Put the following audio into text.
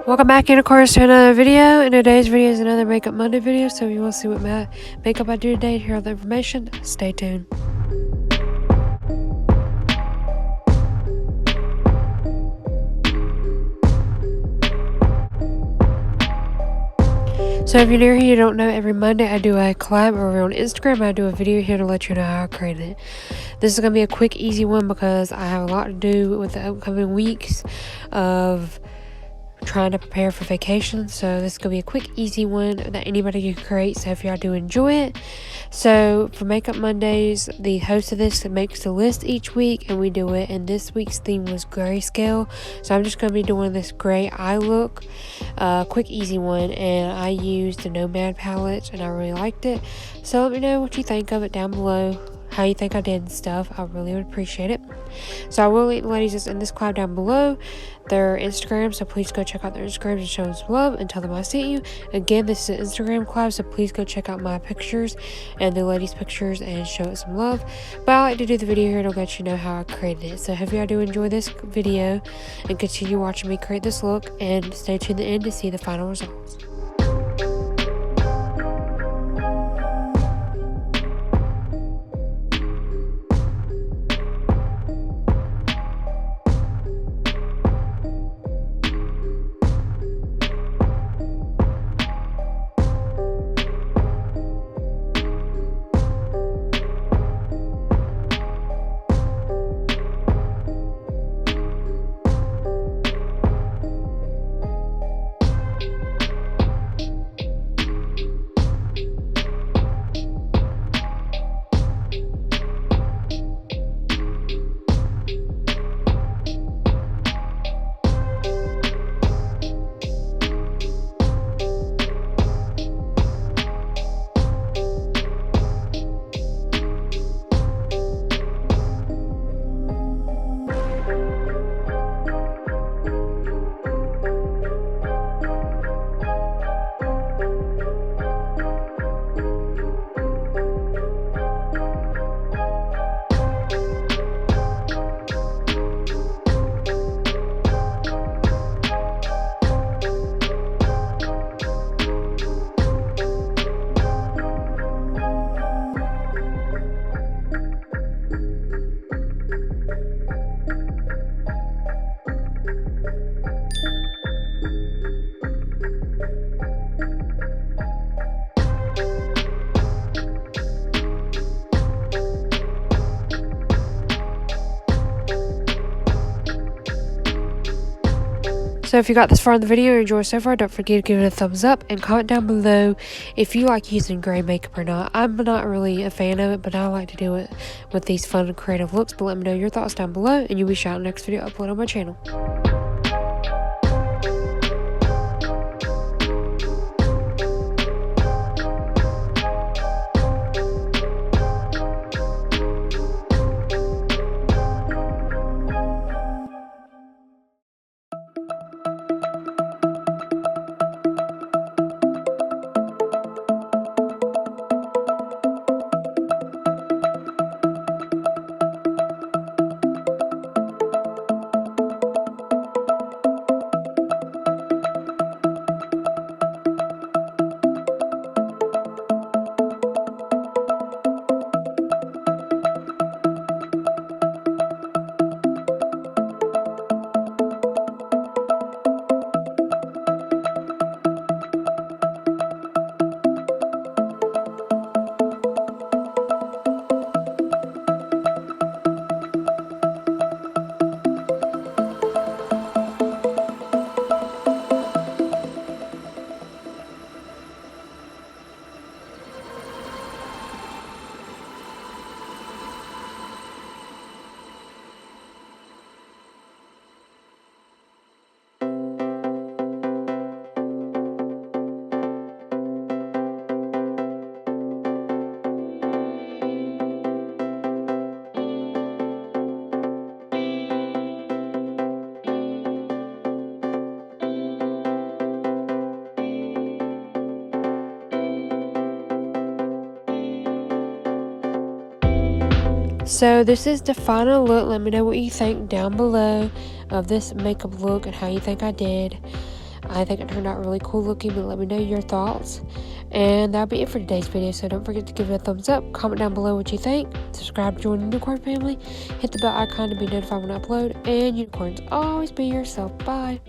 Welcome back, Unicorns, to another video. And today's video is another Makeup Monday video. So if you want to see what makeup I do today, hear all the information, stay tuned. So if you're new here, you don't know, every Monday I do a collab over on Instagram. I do a video here to let you know how I created it. This is going to be a quick, easy one because I have a lot to do with the upcoming weeks of trying to prepare for vacation. So this is gonna be a quick, easy one that anybody can create. So if y'all do enjoy it, so for Makeup Mondays, the host of this makes a list each week and we do it, and this week's theme was grayscale. So I'm just gonna be doing this gray eye look, quick, easy one, and I used the Nomad palette and I really liked it. So let me know what you think of it down below, how you think I did and stuff. I really would appreciate it. So I will link the ladies that's in this collab down below, their Instagram, so please go check out their Instagrams and show them some love and tell them I sent you. Again, this is an Instagram collab, so please go check out my pictures and the ladies' pictures and show it some love. But I like to do the video here to let you know how I created it. So hope y'all do enjoy this video and continue watching me create this look, and stay tuned to the end to see the final results. So if you got this far in the video and enjoyed so far, don't forget to give it a thumbs up and comment down below if you like using gray makeup or not. I'm not really a fan of it, but I like to do it with these fun and creative looks. But let me know your thoughts down below, and you'll be shouted next video upload on my channel. So this is the final look. Let me know what you think down below of this makeup look and how you think I did. I think it turned out really cool looking, but let me know your thoughts. And that'll be it for today's video, so don't forget to give it a thumbs up, comment down below what you think, subscribe to join the Unicorn family, hit the bell icon to be notified when I upload, and unicorns, always be yourself. Bye.